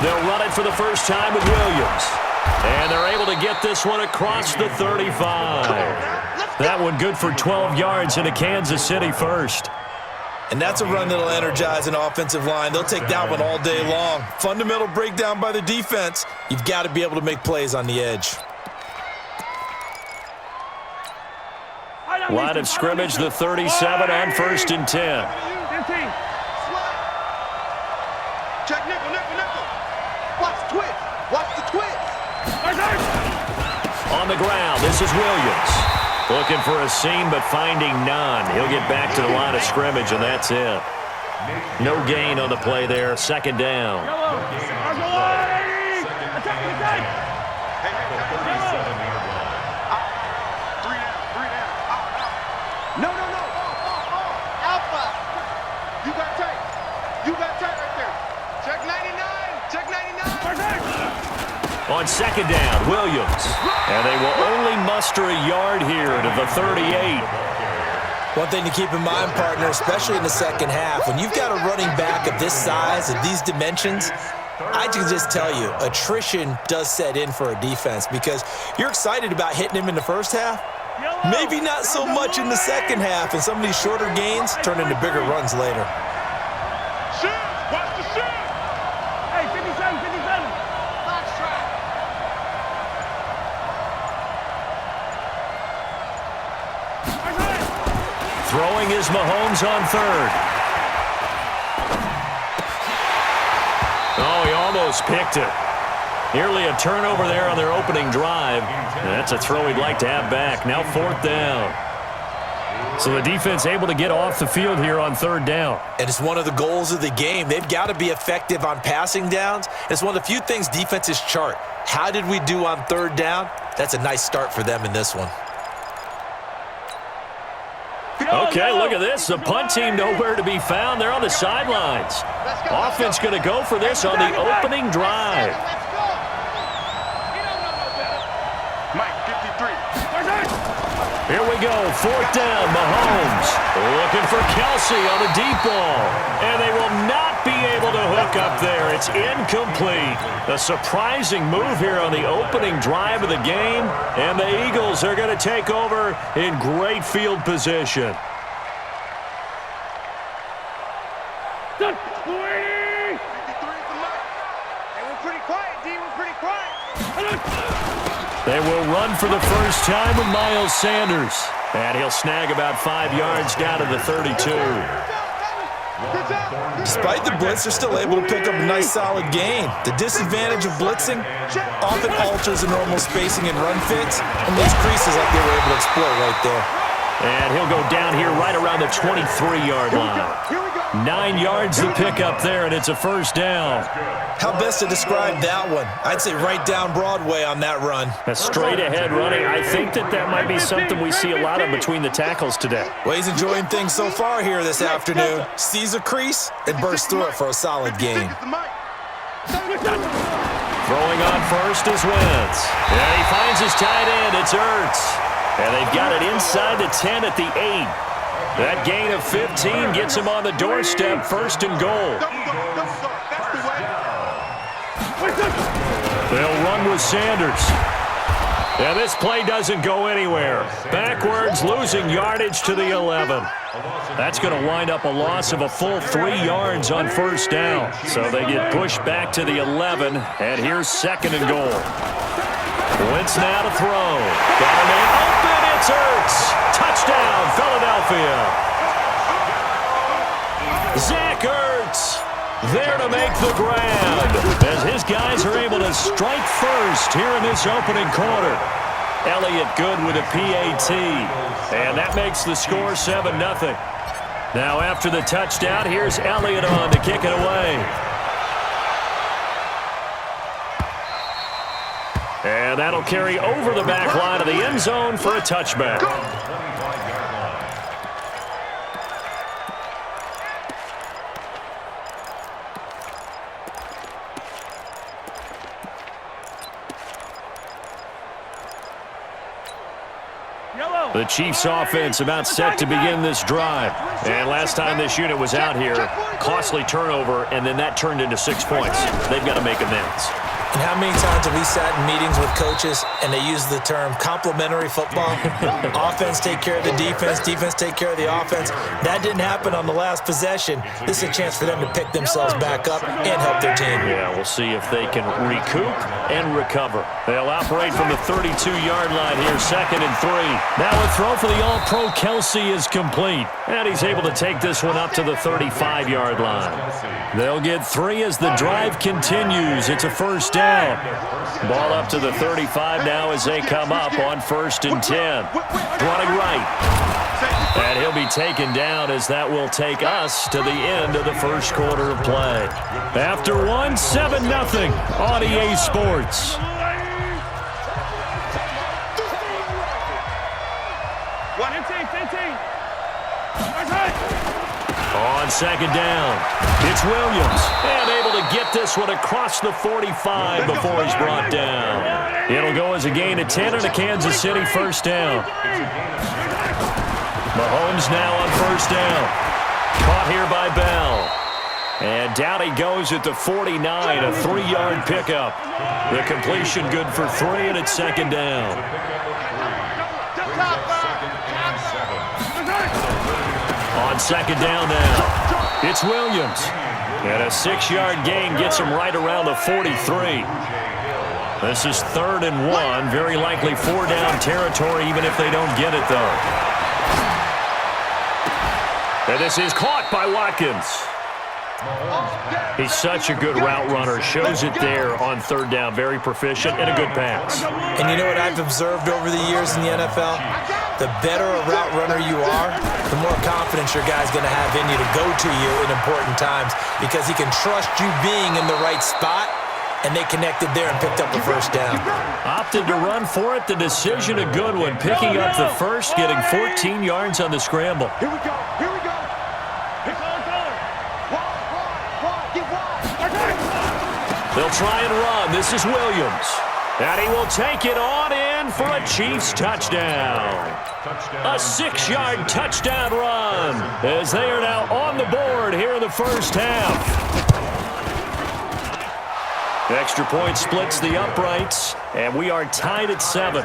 They'll run it for the first time with Williams. And they're able to get this one across the 35. That one good for 12 yards into Kansas City first. And that's a run that'll energize an offensive line. They'll take that one all day long. Fundamental breakdown by the defense. You've got to be able to make plays on the edge. Line of scrimmage, the 37 on 1st and 10. Check nickel, nickel, nickel. Watch the twist. Watch the twist. On the ground, this is Williams. Looking for a seam, but finding none. He'll get back to the line of scrimmage, and that's it. No gain on the play there. 2nd down. No. Alpha. You got tight. You got tight right there. Check 99. Check 99. On 2nd down, Williams. And they will only muster a yard here to the 38. One thing to keep in mind, partner, especially in the second half, when you've got a running back of this size, of these dimensions, I can just tell you, attrition does set in for a defense because you're excited about hitting him in the first half. Maybe not so much in the second half, and some of these shorter gains turn into bigger runs later. Watch the shoot. Hey, 57. Box track. Throwing is Mahomes on 3rd. Oh, he almost picked it. Nearly a turnover there on their opening drive. That's a throw he'd like to have back. Now 4th down. So the defense able to get off the field here on 3rd down. And it's one of the goals of the game. They've got to be effective on passing downs. It's one of the few things defenses chart. How did we do on 3rd down? That's a nice start for them in this one. Okay, look at this. The punt team nowhere to be found. They're on the sidelines. Offense going to go for this on the opening drive. Mike, 53. Here we go, 4th down, Mahomes. Looking for Kelsey on the deep ball. And they will not be able to hook up there. It's incomplete. A surprising move here on the opening drive of the game. And the Eagles are going to take over in great field position. They will run for the first time with Miles Sanders. And he'll snag about 5 yards down to the 32. Despite the blitz, they're still able to pick up a nice solid gain. The disadvantage of blitzing often alters the normal spacing and run fits and leaves creases like they were able to exploit right there. And he'll go down here right around the 23-yard line. 9 yards to pick up there, and it's a 1st down. How best to describe that one? I'd say right down Broadway on that run. A straight-ahead running. I think that might be something we see a lot of between the tackles today. Well, he's enjoying things so far here this afternoon. Sees a crease and bursts through it for a solid gain. Throwing on 1st is Wentz. And he finds his tight end. It's Ertz. And they've got it inside the 10 at the 8. That gain of 15 gets him on the doorstep, 1st and goal. They'll run with Sanders. And this play doesn't go anywhere. Backwards, losing yardage to the 11. That's going to wind up a loss of a full 3 yards on 1st down. So they get pushed back to the 11, and here's 2nd and goal. Wentz now to throw. Got a man open, it's Ertz. Touchdown, Philadelphia. Zach Ertz there to make the grab as his guys are able to strike first here in this opening quarter. Elliott good with a PAT, and that makes the score 7-0. Now after the touchdown, here's Elliott on to kick it away. And that'll carry over the back line of the end zone for a touchback. The Chiefs offense about set to begin this drive. And last time this unit was out here, costly turnover, and then that turned into 6 points. They've got to make amends. And how many times have we sat in meetings with coaches and they use the term complementary football? Offense take care of the defense, defense take care of the offense. That didn't happen on the last possession. This is a chance for them to pick themselves back up and help their team. Yeah, we'll see if they can recoup and recover. They'll operate from the 32-yard line here, 2nd and 3. Now a throw for the All-Pro Kelsey is complete. And he's able to take this one up to the 35-yard line. They'll get 3 as the drive continues. It's a first down. Ball up to the 35 now as they come up on 1st and 10. Running right. And he'll be taken down as that will take us to the end of the first quarter of play. After 7-0 on EA Sports. On 2nd down, it's Williams, and able to get this one across the 45 before he's brought down. It'll go as a gain of 10 and a Kansas City first down. Mahomes now on 1st down. Caught here by Bell. And down he goes at the 49, a 3-yard pickup. The completion good for 3, and it's 2nd down. On 2nd down now, it's Williams. And a 6-yard gain gets him right around the 43. This is 3rd and 1, very likely 4-down territory even if they don't get it, though. And this is caught by Watkins. He's such a good route runner. Shows it there on 3rd down. Very proficient and a good pass. And you know what I've observed over the years in the NFL? The better a route runner you are, the more confidence your guy's going to have in you to go to you in important times because he can trust you being in the right spot, and they connected there and picked up the first down. Opted to run for it. The decision a good one. Picking up the first, getting 14 yards on the scramble. Here we go. Here we go. They'll try and run. This is Williams. And he will take it on in for a Chiefs touchdown. A 6-yard touchdown run as they are now on the board here in the first half. The extra point splits the uprights, and we are tied at 7.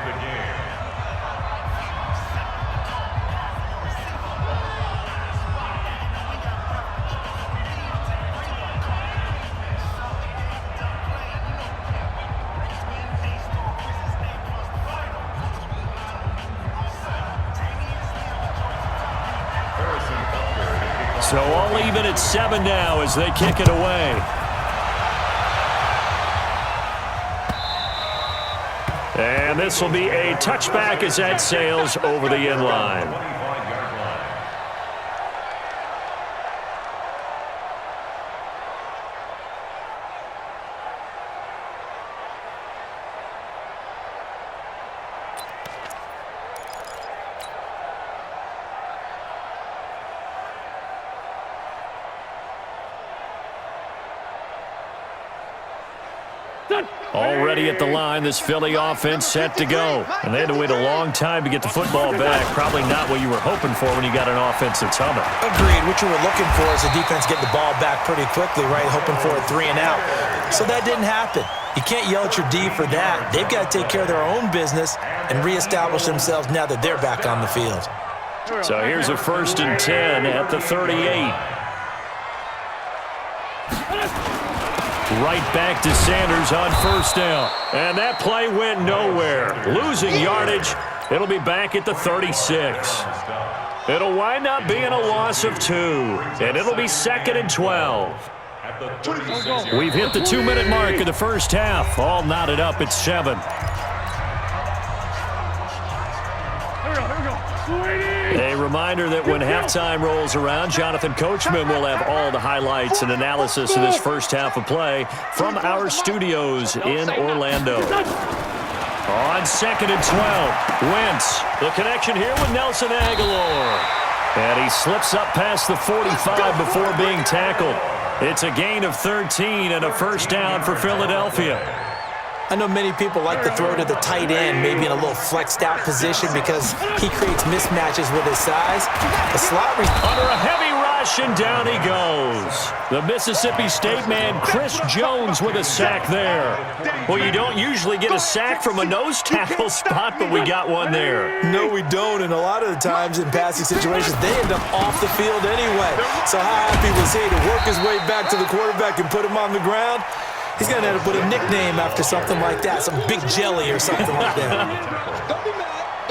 So all even at 7 now as they kick it away. And this will be a touchback as that sails over the end line. Already at the line, this Philly offense set to go. And they had to wait a long time to get the football back. Probably not what you were hoping for when you got an offense that's humming. Agreed. What you were looking for is the defense get the ball back pretty quickly, right? Hoping for a 3 and out. So that didn't happen. You can't yell at your D for that. They've got to take care of their own business and reestablish themselves now that they're back on the field. So here's a 1st and 10 at the 38. Right back to Sanders on 1st down. And that play went nowhere. Losing yardage. It'll be back at the 36. It'll wind up being a loss of 2. And it'll be 2nd and 12. We've hit the 2-minute mark of the first half. All knotted up at 7. A reminder that when halftime rolls around, Jonathan Coachman will have all the highlights and analysis of this first half of play from our studios in Orlando. On 2nd and 12, Wentz. The connection here with Nelson Aguilar. And he slips up past the 45 before being tackled. It's a gain of 13 and a first down for Philadelphia. I know many people like to throw to the tight end, maybe in a little flexed out position because he creates mismatches with his size. The slot under a heavy rush, and down he goes. The Mississippi State man, Chris Jones, with a sack there. Well, you don't usually get a sack from a nose tackle spot, but we got one there. No, we don't, and a lot of the times in passing situations, they end up off the field anyway. So how happy was he to work his way back to the quarterback and put him on the ground? He's going to have to put a nickname after something like that, some Big Jelly or something like that.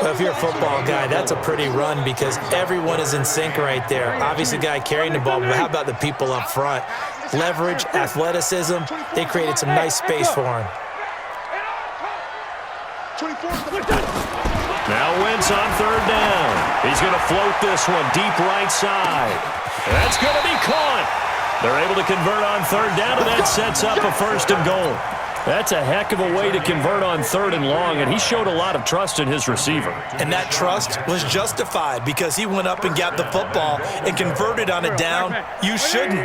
Well, if you're a football guy, that's a pretty run because everyone is in sync right there. Obviously, the guy carrying the ball, but how about the people up front? Leverage, athleticism, they created some nice space for him. Now Wentz on third down. He's going to float this one deep right side. That's going to be caught. They're able to convert on third down, and that sets up a first and goal. That's a heck of a way to convert on third and long, and he showed a lot of trust in his receiver. And that trust was justified because he went up and got the football and converted on a down. You shouldn't.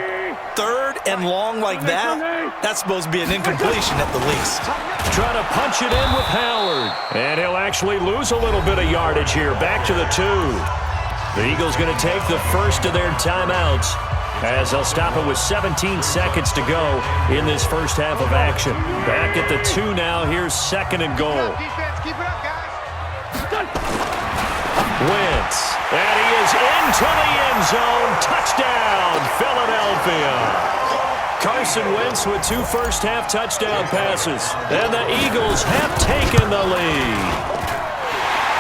Third and long like that, that's supposed to be an incompletion at the least. Trying to punch it in with Howard. And he'll actually lose a little bit of yardage here. Back to the 2. The Eagles going to take the first of their timeouts, as they'll stop it with 17 seconds to go in this first half of action. Back at the 2 now. Here's second and goal. Keep it up, guys. Wentz. And he is into the end zone. Touchdown, Philadelphia. Carson Wentz with 2 first-half touchdown passes. And the Eagles have taken the lead.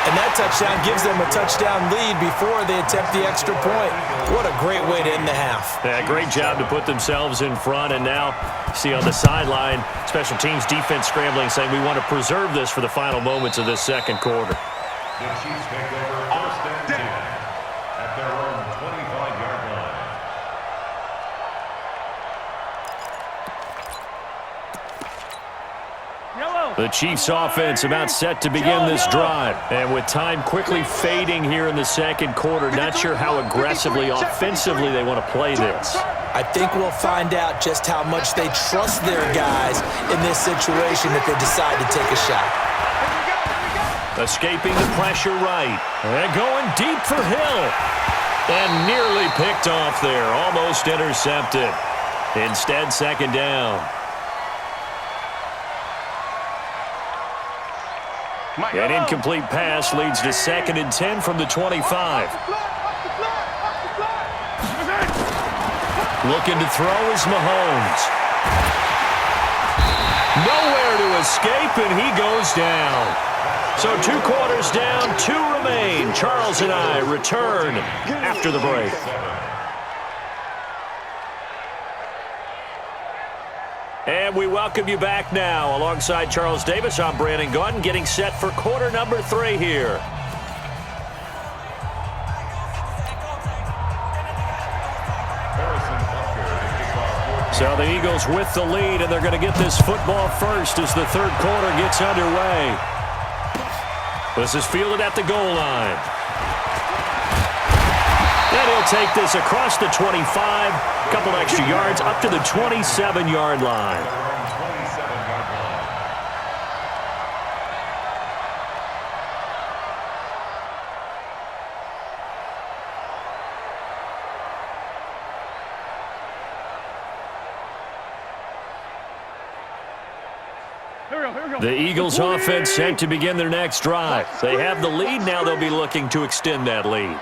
And that touchdown gives them a touchdown lead before they attempt the extra point. What a great way to end the half. Yeah, great job to put themselves in front. And now, see on the sideline, special teams defense scrambling, saying we want to preserve this for the final moments of this second quarter. The Chiefs take over first and 10 at their own 25-yard line. The Chiefs offense about set to begin this drive. And with time quickly fading here in the second quarter, not sure how aggressively, offensively they want to play this. I think we'll find out just how much they trust their guys in this situation if they decide to take a shot. Escaping the pressure right. And going deep for Hill. And nearly picked off there. Almost intercepted. Instead, second down. An incomplete pass leads to second and 10 from the 25. Looking to throw is Mahomes. Nowhere to escape, and he goes down. So 2 quarters down, 2 remain. Charles and I return after the break. And we welcome you back now. Alongside Charles Davis, I'm Brandon Gaudin, getting set for quarter number 3 here. So the Eagles with the lead, and they're going to get this football first as the third quarter gets underway. This is fielded at the goal line. And he'll take this across the 25, a couple extra yards, up to the 27-yard line. The Eagles offense set to begin their next drive. They have the lead now. They'll be looking to extend that lead.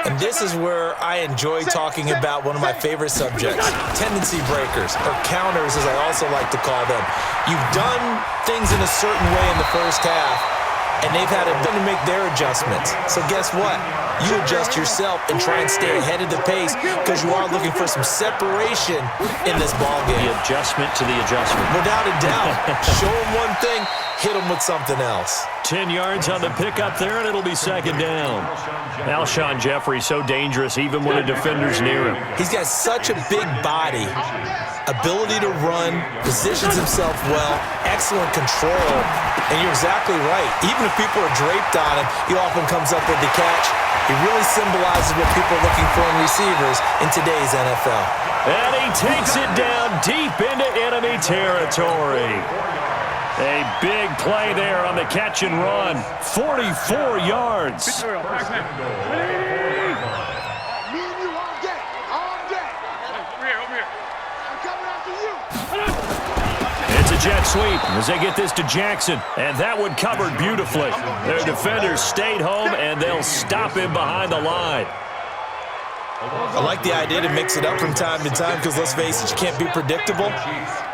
And this is where I enjoy talking about one of my favorite subjects, tendency breakers, or counters as I also like to call them. You've done things in a certain way in the first half, and they've had to make their adjustments. So guess what? You adjust yourself and try and stay ahead of the pace because you are looking for some separation in this ballgame. The adjustment to the adjustment. Without a doubt. Show them one thing, hit them with something else. 10 yards on the pickup there, and it'll be second down. Alshon Jeffrey so dangerous even when a defender's near him. He's got such a big body, ability to run, positions himself well, excellent control, and you're exactly right. Even if people are draped on him, he often comes up with the catch. He really symbolizes what people are looking for in receivers in today's NFL. And he takes it down deep into enemy territory. A big play there on the catch and run. 44 yards. Me and you all day. All day. Over here. I'm coming after you. It's a jet sweep as they get this to Jackson. And that one covered beautifully. Their defenders stayed home, and they'll stop him behind the line. I like the idea to mix it up from time to time because, let's face it, you can't be predictable.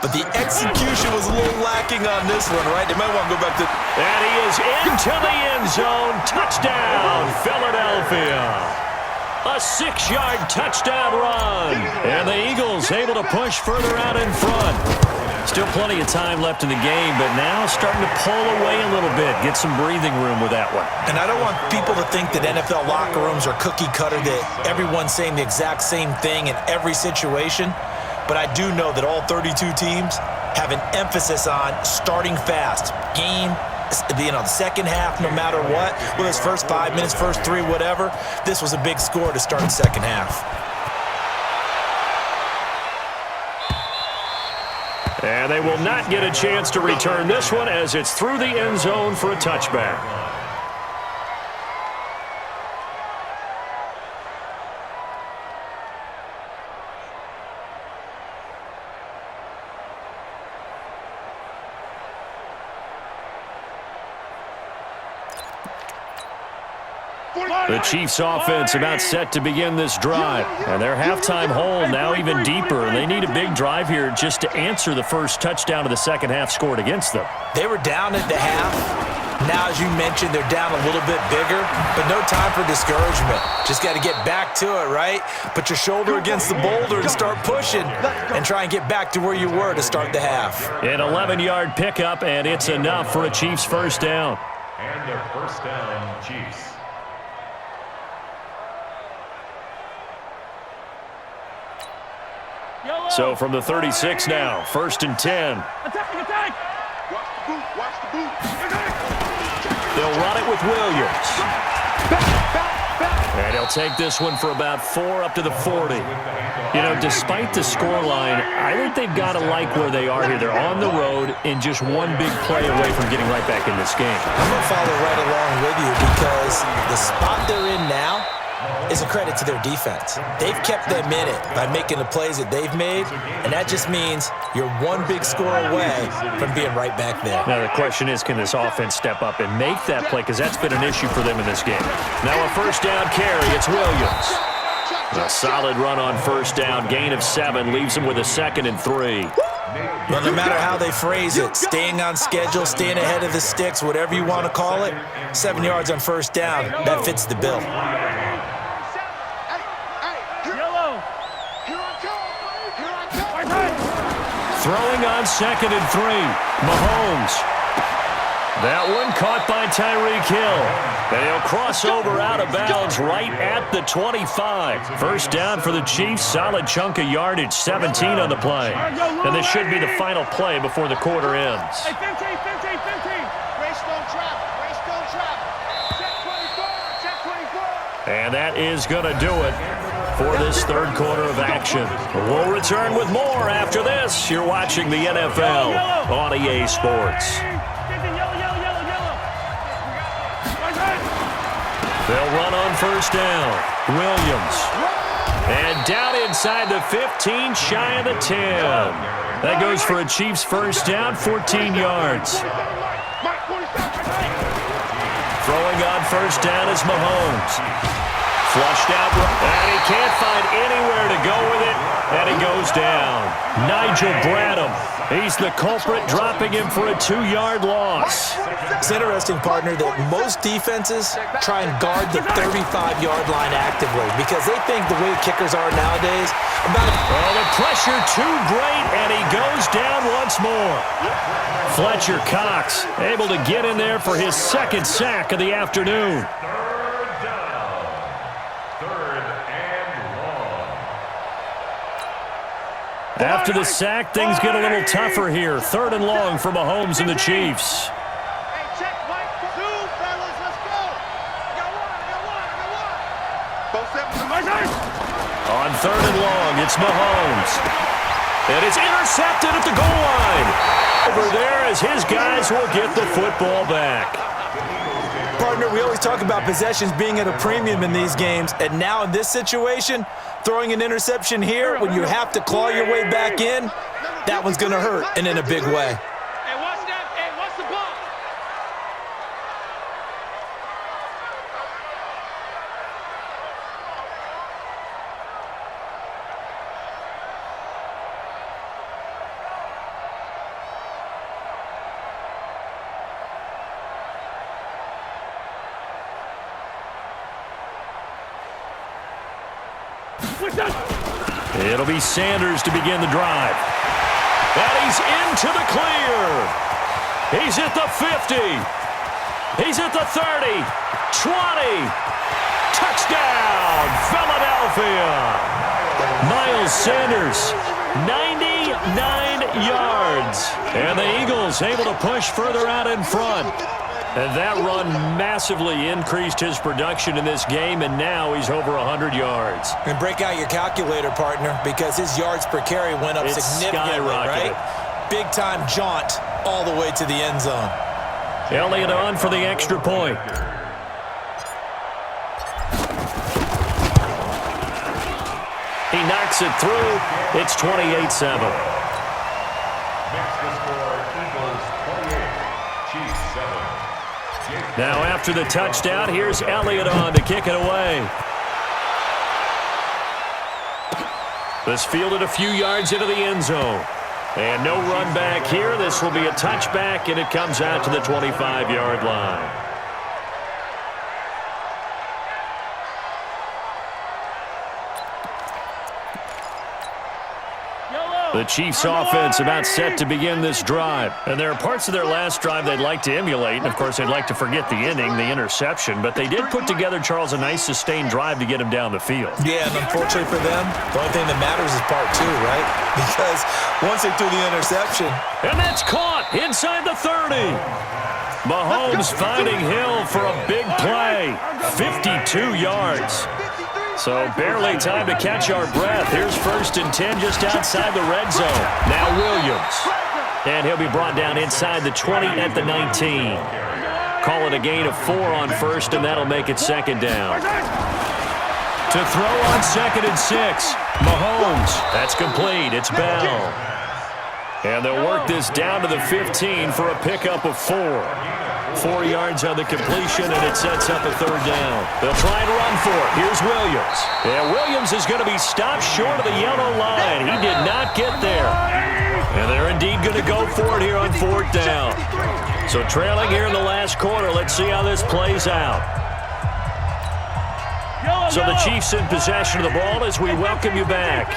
But the execution was a little lacking on this one, right? They might want to go back to... And he is into the end zone. Touchdown, Philadelphia. A 6-yard touchdown run. And the Eagles able to push further out in front. Still plenty of time left in the game, but now starting to pull away a little bit. Get some breathing room with that one. And I don't want people to think that NFL locker rooms are cookie cutter, that everyone's saying the exact same thing in every situation. But I do know that all 32 teams have an emphasis on starting fast. Game, the second half, no matter what, whether it's first 5 minutes, first 3, whatever, this was a big score to start the second half. And they will not get a chance to return this one as it's through the end zone for a touchback. The Chiefs offense about set to begin this drive. And their halftime hole now even deeper. And they need a big drive here just to answer the first touchdown of the second half scored against them. They were down at the half. Now, as you mentioned, they're down a little bit bigger, but no time for discouragement. Just got to get back to it, right? Put your shoulder against the boulder and start pushing and try and get back to where you were to start the half. An 11-yard pickup, and it's enough for a Chiefs first down. And their first down, Chiefs. So from the 36 now, 1st and 10. Attack. Watch the boot. They'll run it with Williams. And he'll take this one for about 4 up to the 40. You know, despite the scoreline, I think they've got to like where they are here. They're on the road and just one big play away from getting right back in this game. I'm going to follow right along with you because the spot they're in now is a credit to their defense. They've kept them in it by making the plays that they've made, and that just means you're one big score away from being right back there. Now the question is, can this offense step up and make that play? Because that's been an issue for them in this game. Now a first down carry, it's Williams. A solid run on first down, gain of 7, leaves them with a 2nd and 3. Well, no matter how they phrase it, staying on schedule, staying ahead of the sticks, whatever you want to call it, 7 yards on first down, that fits the bill. Throwing on 2nd and 3, Mahomes. That one caught by Tyreek Hill. And he'll cross over out of bounds right at the 25. First down for the Chiefs, solid chunk of yardage, 17 on the play. And this should be the final play before the quarter ends. Hey, 15. Race don't travel. Check 24. And that is going to do it for this third quarter of action. We'll return with more after this. You're watching the NFL on EA Sports. They'll run on first down. Williams. And down inside the 15, shy of the 10. That goes for a Chiefs first down, 14 yards. Throwing on first down is Mahomes. Flushed out, and he can't find anywhere to go with it, and he goes down. Nigel Bradham, he's the culprit, dropping him for a 2-yard loss. It's interesting, partner, that most defenses try and guard the 35-yard line actively because they think the way kickers are nowadays about... Oh, the pressure too great, and he goes down once more. Fletcher Cox able to get in there for his 2nd sack of the afternoon. After the sack, things get a little tougher here. 3rd and long for Mahomes and the Chiefs. Hey, check Mike 2, fellas. Let's go. I got one. On 3rd and long, it's Mahomes. And it's intercepted at the goal line. over there as his guys will get the football back. Partner, we always talk about possessions being at a premium in these games, and now in this situation, throwing an interception here when you have to claw your way back in, that one's going to hurt, and in a big way. Hey, watch that. Hey, watch the ball. It'll be Sanders to begin the drive. And he's into the clear. He's at the 50. He's at the 30. 20. Touchdown, Philadelphia. Miles Sanders, 99 yards. And the Eagles able to push further out in front. And that run massively increased his production in this game, and now he's over 100 yards. And break out your calculator, partner, because his yards per carry went up significantly, right? Big-time jaunt all the way to the end zone. Elliott on for the extra point. He knocks it through. It's 28-7. Makes the score Eagles 28, Chiefs 7. Now after the touchdown, here's Elliott on to kick it away. This fielded a few yards into the end zone. And no run back here. This will be a touchback, and it comes out to the 25-yard line. The Chiefs offense about set to begin this drive. And there are parts of their last drive they'd like to emulate. And, of course, they'd like to forget the ending, the interception. But they did put together, Charles, a nice sustained drive to get him down the field. Yeah, and unfortunately for them, the only thing that matters is part two, right? Because once they threw the interception. And that's caught inside the 30. Mahomes finding Hill for a big play. 52 yards. So barely time to catch our breath. Here's 1st and 10 just outside the red zone. Now Williams. And he'll be brought down inside the 20 at the 19. Call it a gain of 4 on 1st, and that'll make it 2nd down. To throw on 2nd and 6. Mahomes. That's complete. It's Bell. And they'll work this down to the 15 for a pickup of 4. 4 yards on the completion, and it sets up a 3rd down. They'll try and run for it. Here's Williams. And Williams is going to be stopped short of the yellow line. He did not get there. And they're indeed going to go for it here on 4th down. So trailing here in the last quarter. Let's see how this plays out. So the Chiefs in possession of the ball as we welcome you back.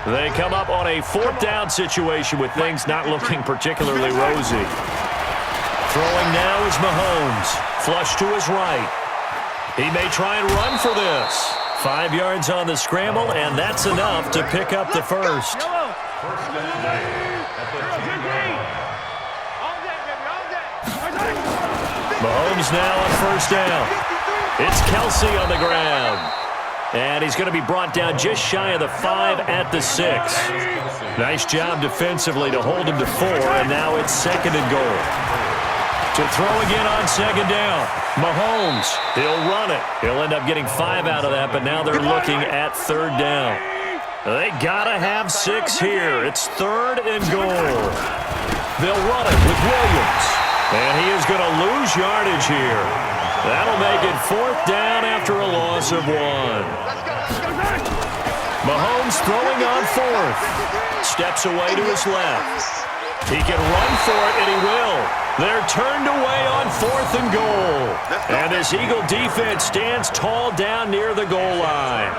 They come up on a 4th down situation with things not looking particularly rosy. Throwing now is Mahomes. Flush to his right. He may try and run for this. 5 yards on the scramble, and that's enough to pick up the 1st. Mahomes now on 1st down. It's Kelsey on the ground. And he's going to be brought down just shy of the 5 at the 6. Nice job defensively to hold him to 4, and now it's 2nd and goal. To throw again on 2nd down. Mahomes, he'll run it. He'll end up getting 5 out of that, but now they're looking at 3rd down. They got to have 6 here. It's 3rd and goal. They'll run it with Williams. And he is going to lose yardage here. That'll make it 4th down after a loss of 1. Mahomes throwing on 4th. Steps away to his left. He can run for it, and he will. They're turned away on 4th and goal. And this Eagle defense stands tall down near the goal line.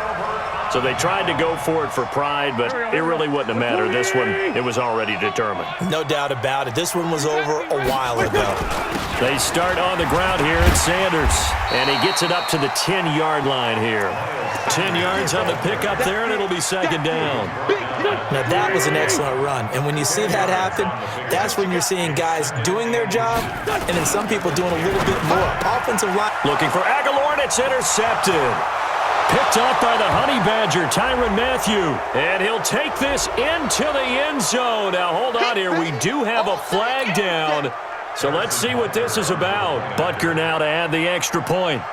So they tried to go for it for pride, but it really wouldn't have mattered. This one, it was already determined. No doubt about it. This one was over a while ago. They start on the ground here at Sanders, and he gets it up to the 10-yard line here. 10 yards on the pickup there, and it'll be 2nd down. Now, that was an excellent run. And when you see that happen, that's when you're seeing guys doing their job and then some people doing a little bit more. Offensive line. Looking for Aguilar, and it's intercepted. Picked off by the Honey Badger, Tyrann Mathieu. And he'll take this into the end zone. Now, hold on here. We do have a flag down. So let's see what this is about. Butker now to add the extra point.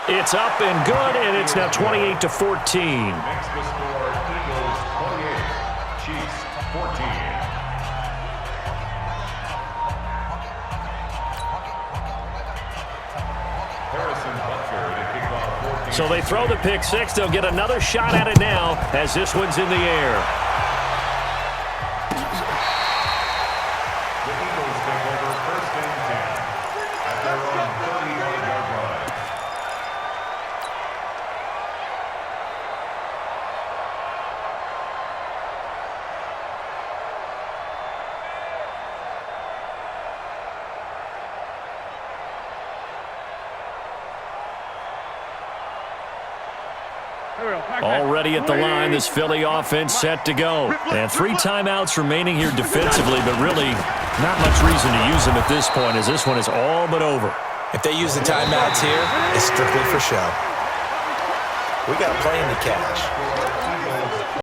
It's up and good, and it's now 28-14. Makes the score Eagles 28, Chiefs 14. So they throw the pick six. They'll get another shot at it now as this one's in the air. The Eagles take over first and 10 at their own 31-yard line. Already at the line, this Philly offense set to go. And 3 timeouts remaining here defensively, but really not much reason to use them at this point as this one is all but over. If they use the timeouts here, it's strictly for show. We got a plane to catch.